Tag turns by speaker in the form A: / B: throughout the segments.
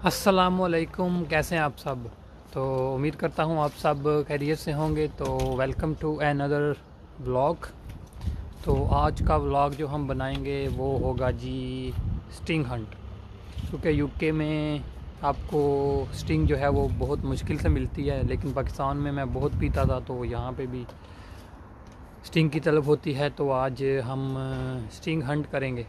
A: अस्सलामुअलैकुम, कैसे हैं आप सब। तो उम्मीद करता हूँ आप सब खैरियत से होंगे। तो वेलकम टू अनदर व्लॉग। तो आज का व्लॉग जो हम बनाएंगे वो होगा जी स्टिंग हंट। क्योंकि यूके में आपको स्टिंग जो है वो बहुत मुश्किल से मिलती है, लेकिन पाकिस्तान में मैं बहुत पीता था, तो यहाँ पे भी स्टिंग की तलब होती है। तो आज हम स्टिंग हंट करेंगे।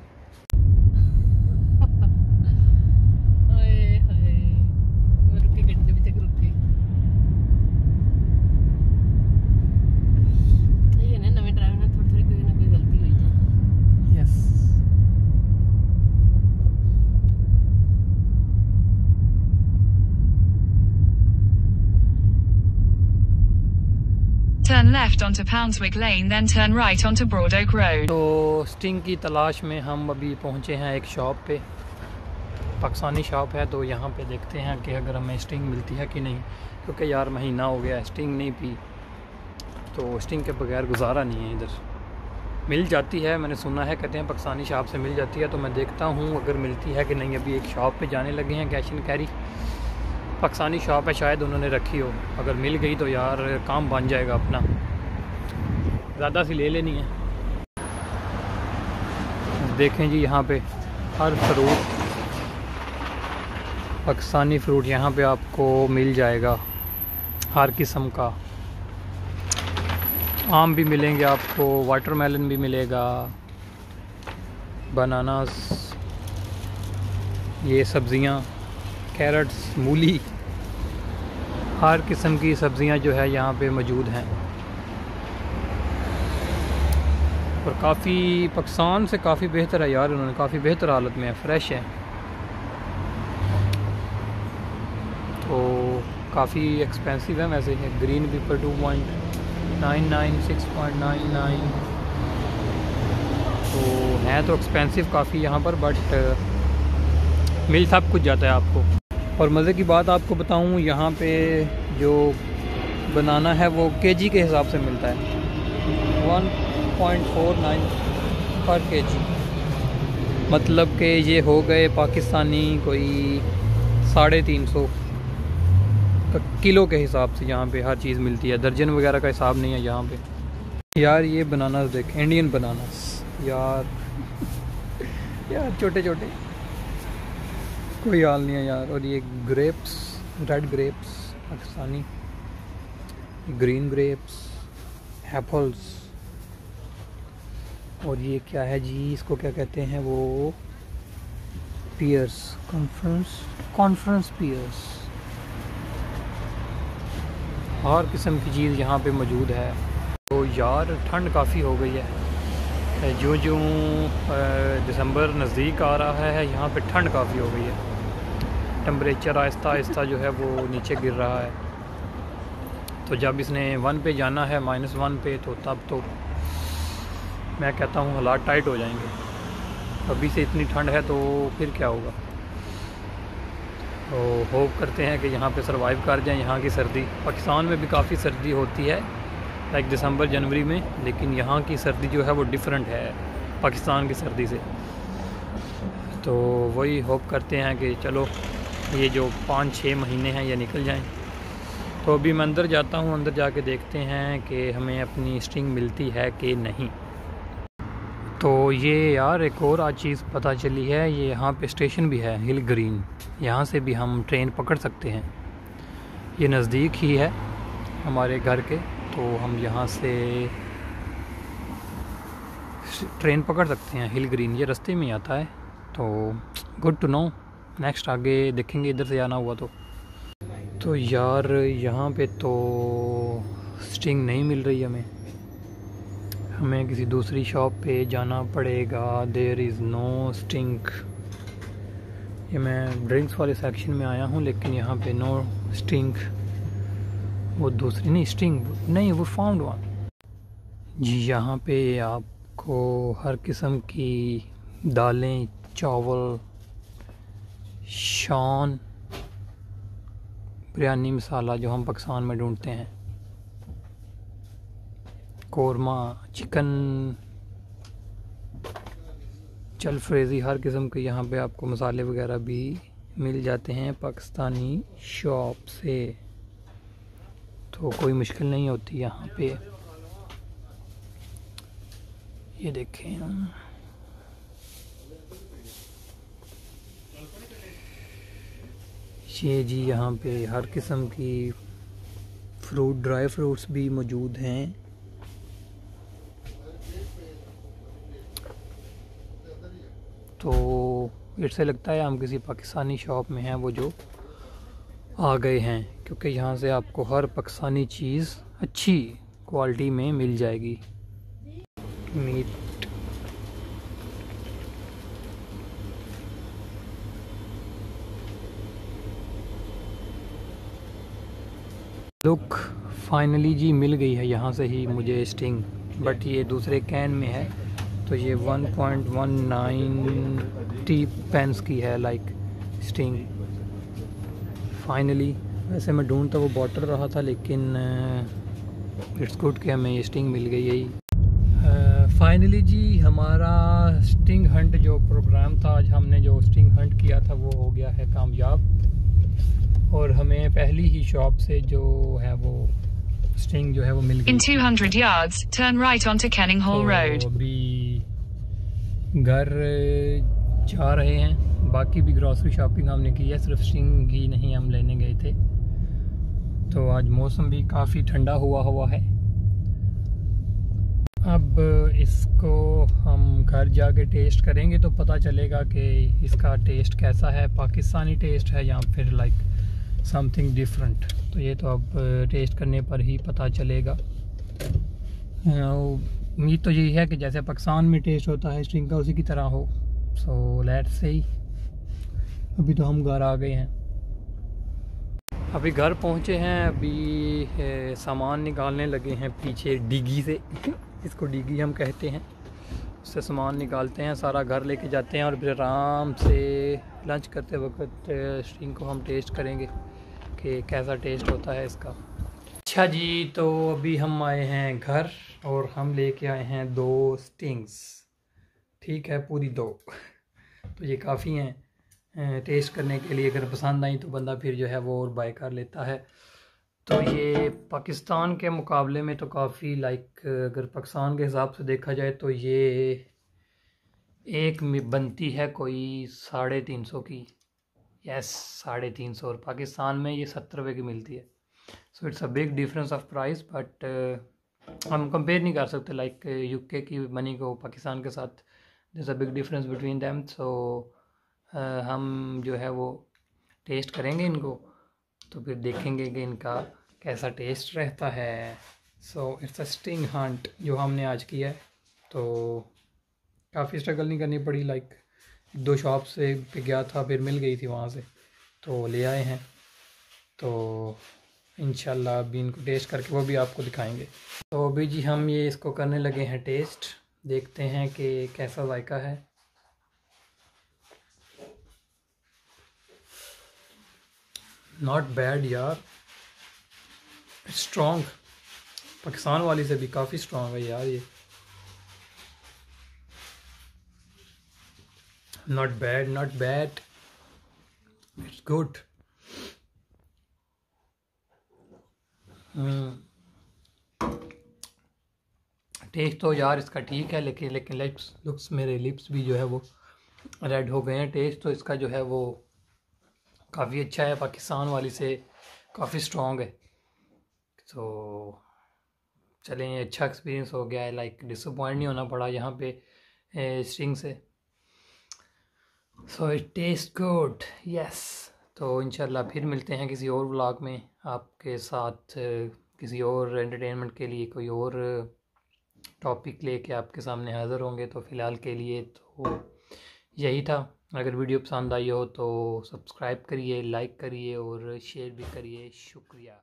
B: Turn left onto Poundswick Lane, then turn right onto Broad Oak Road.
A: तो स्टिंग की तलाश में हम अभी पहुँचे हैं एक शॉप पे, पाकिस्तानी शॉप है। तो यहाँ पे देखते हैं कि अगर हमें स्टिंग मिलती है कि नहीं, क्योंकि यार महीना हो गया है स्टिंग नहीं पी, तो स्टिंग के बगैर गुजारा नहीं है। इधर मिल जाती है, मैंने सुना है, कहते हैं पाकिस्तानी शॉप से मिल जाती है। तो मैं देखता हूँ अगर मिलती है कि नहीं। अभी एक शॉप पे जाने लगे हैं, cash and carry Pakistani shop है, शायद उन्होंने रखी हो। अगर मिल गई तो यार काम बन जाएगा अपना, ज़्यादा सी ले लेनी है। देखें जी, यहाँ पे हर फ्रूट, पाकिस्तानी फ्रूट यहाँ पे आपको मिल जाएगा, हर किस्म का। आम भी मिलेंगे आपको, वाटरमेलन भी मिलेगा, बनानास, ये सब्ज़ियाँ, कैरेट्स, मूली, हर किस्म की सब्ज़ियाँ जो है यहाँ पे मौजूद हैं। और काफ़ी पाकिस्तान से काफ़ी बेहतर है यार, उन्होंने काफ़ी बेहतर हालत में है, फ्रेश है। तो काफ़ी एक्सपेंसिव है वैसे है। ग्रीन पेपर 2.99, 6.99, तो है तो एक्सपेंसिव काफ़ी यहाँ पर, बट मिल सब कुछ जाता है आपको। और मज़े की बात आपको बताऊँ, यहाँ पे जो बनाना है वो केजी के हिसाब से मिलता है, 1.49 पर केजी। मतलब कि ये हो गए पाकिस्तानी कोई 350 किलो के हिसाब से यहाँ पे हर चीज़ मिलती है। दर्जन वगैरह का हिसाब नहीं है यहाँ पे। यार ये बनानास देख, इंडियन बनानास यार यार छोटे छोटे, कोई हाल नहीं है यार। और ये grapes, red grapes Pakistani, green grapes, apples. और ये क्या है जी, इसको क्या कहते हैं वो, पियर्स, कॉन्फ्रेंस पियर्स। हर किस्म की चीज़ यहाँ पे मौजूद है। तो यार ठंड काफ़ी हो गई है, जो जो दिसंबर नज़दीक आ रहा है, यहाँ पे ठंड काफ़ी हो गई है। टेम्परेचर आहिस्ता आहिस्ता जो है वो नीचे गिर रहा है। तो जब इसने 1 पे जाना है, -1 पे, तो तब तो मैं कहता हूँ हालात टाइट हो जाएंगे। अभी से इतनी ठंड है तो फिर क्या होगा। तो होप करते हैं कि यहाँ पे सरवाइव कर जाएं यहाँ की सर्दी। पाकिस्तान में भी काफ़ी सर्दी होती है, लाइक दिसंबर जनवरी में, लेकिन यहाँ की सर्दी जो है वो डिफरेंट है पाकिस्तान की सर्दी से। तो वही होप करते हैं कि चलो ये जो 5-6 महीने हैं ये निकल जाएं। तो अभी मैं अंदर जाता हूँ, अंदर जाके देखते हैं कि हमें अपनी स्टिंग मिलती है कि नहीं। तो ये यार एक और आज चीज़ पता चली है, ये यहाँ पे स्टेशन भी है हिल ग्रीन, यहाँ से भी हम ट्रेन पकड़ सकते हैं। ये नज़दीक ही है हमारे घर के, तो हम यहाँ से ट्रेन पकड़ सकते हैं। हिल ग्रीन ये रास्ते में आता है, तो गुड टू नो। नेक्स्ट आगे देखेंगे इधर से आना हुआ तो यार यहाँ पे तो स्टिंग नहीं मिल रही हमें किसी दूसरी शॉप पे जाना पड़ेगा। There is no sting. ये मैं ड्रिंक्स वाले सेक्शन में आया हूँ, लेकिन यहाँ पे नो स्टिंग। वो दूसरी नहीं, स्टिंग नहीं, वो फाउंड वन जी। यहाँ पे आपको हर किस्म की दालें, चावल, शान, बिरयानी मसाला जो हम पाकिस्तान में ढूंढते हैं, कोरमा, चिकन, चल फ्रेज़ी, हर किस्म के यहाँ पे आपको मसाले वगैरह भी मिल जाते हैं पाकिस्तानी शॉप से, तो कोई मुश्किल नहीं होती यहाँ पे। ये देखें ये जी, यहाँ पे हर किस्म की फ्रूट, ड्राई फ्रूट्स भी मौजूद हैं। तो इससे लगता है हम किसी पाकिस्तानी शॉप में हैं वो जो आ गए हैं, क्योंकि यहाँ से आपको हर पाकिस्तानी चीज़ अच्छी क्वालिटी में मिल जाएगी। मीट, लुक फाइनली जी मिल गई है यहाँ से ही मुझे स्टिंग, बट ये दूसरे कैन में है। तो ये 1.19 पेंस की है लाइक स्टिंग फाइनली। वैसे मैं ढूंढता वो बॉटल रहा था, लेकिन इट्स गुड कि हमें ये स्टिंग मिल गई यही। फाइनली जी हमारा स्टिंग हंट जो प्रोग्राम था, आज हमने जो स्टिंग हंट किया था वो हो गया है कामयाब, और हमें पहली ही शॉप से जो है वो स्टिंग जो है वो मिल गई।
B: In 200 yards, turn right onto Kenning Hall Road.
A: अभी घर जा रहे हैं, बाकी भी ग्रॉसरी शॉपिंग हमने की है, सिर्फ स्टिंग ही नहीं हम लेने गए थे। तो आज मौसम भी काफ़ी ठंडा हुआ है। अब इसको हम घर जाके टेस्ट करेंगे तो पता चलेगा कि इसका टेस्ट कैसा है, पाकिस्तानी टेस्ट है या फिर लाइक समथिंग डिफरेंट। तो ये तो अब टेस्ट करने पर ही पता चलेगा। उम्मीद तो यही है कि जैसे पाकिस्तान में टेस्ट होता है स्टिंग का, उसी की तरह हो। सो लेट्स से ही। अभी तो हम घर आ गए हैं, अभी घर पहुंचे हैं, अभी सामान निकालने लगे हैं पीछे डिगी से इसको डिगी हम कहते हैं। उससे सामान निकालते हैं, सारा घर लेके जाते हैं और फिर आराम से लंच करते वक्त स्टिंग को हम टेस्ट करेंगे कि कैसा टेस्ट होता है इसका। अच्छा जी, तो अभी हम आए हैं घर और हम लेके आए हैं 2 स्टिंग्स। ठीक है, पूरी 2 तो ये काफ़ी हैं टेस्ट करने के लिए। अगर पसंद आई तो बंदा फिर जो है वो और बाय कर लेता है। तो ये पाकिस्तान के मुकाबले में तो काफ़ी लाइक, अगर पाकिस्तान के हिसाब से देखा जाए तो ये एक में बनती है कोई 350 की। यस, 350, और पाकिस्तान में ये 70 रुपये की मिलती है। So it's a big difference of price, but हम कंपेयर नहीं कर सकते लाइक यूके की मनी को पाकिस्तान के साथ। There is a big difference between them. So हम जो है वो टेस्ट करेंगे इनको, तो फिर देखेंगे कि इनका कैसा टेस्ट रहता है। So it's a sting Hunt जो हमने आज किया है। तो काफ़ी स्ट्रगल नहीं करनी पड़ी, लाइक 2 शॉप से पे गया था, फिर मिल गई थी वहाँ से, तो ले आए हैं। तो इंशाल्लाह अभी इनको टेस्ट करके वो भी आपको दिखाएंगे। तो अभी जी हम ये इसको करने लगे हैं टेस्ट, देखते हैं कि कैसा जायका है। नॉट बैड यार, स्ट्रॉन्ग, पाकिस्तान वाली से भी काफ़ी स्ट्रॉन्ग है यार ये। Not bad, it's good. Taste तो यार इसका ठीक है, लेकिन लिप्स मेरे लिप्स भी जो है वो रेड हो गए हैं। टेस्ट तो इसका जो है वो काफ़ी अच्छा है, पाकिस्तान वाली से काफ़ी स्ट्रॉन्ग है। तो चलें, अच्छा एक्सपीरियंस हो गया है, लाइक डिसअपॉइंट नहीं होना पड़ा यहाँ पे स्टिंग से। So it taste good, yes. तो इंशाल्लाह फिर मिलते हैं किसी और व्लॉग में आपके साथ, किसी और एंटरटेनमेंट के लिए कोई और टॉपिक लेके आपके सामने हाज़िर होंगे। तो फ़िलहाल के लिए तो यही था। अगर वीडियो पसंद आई हो तो सब्सक्राइब करिए, लाइक करिए और शेयर भी करिए। शुक्रिया।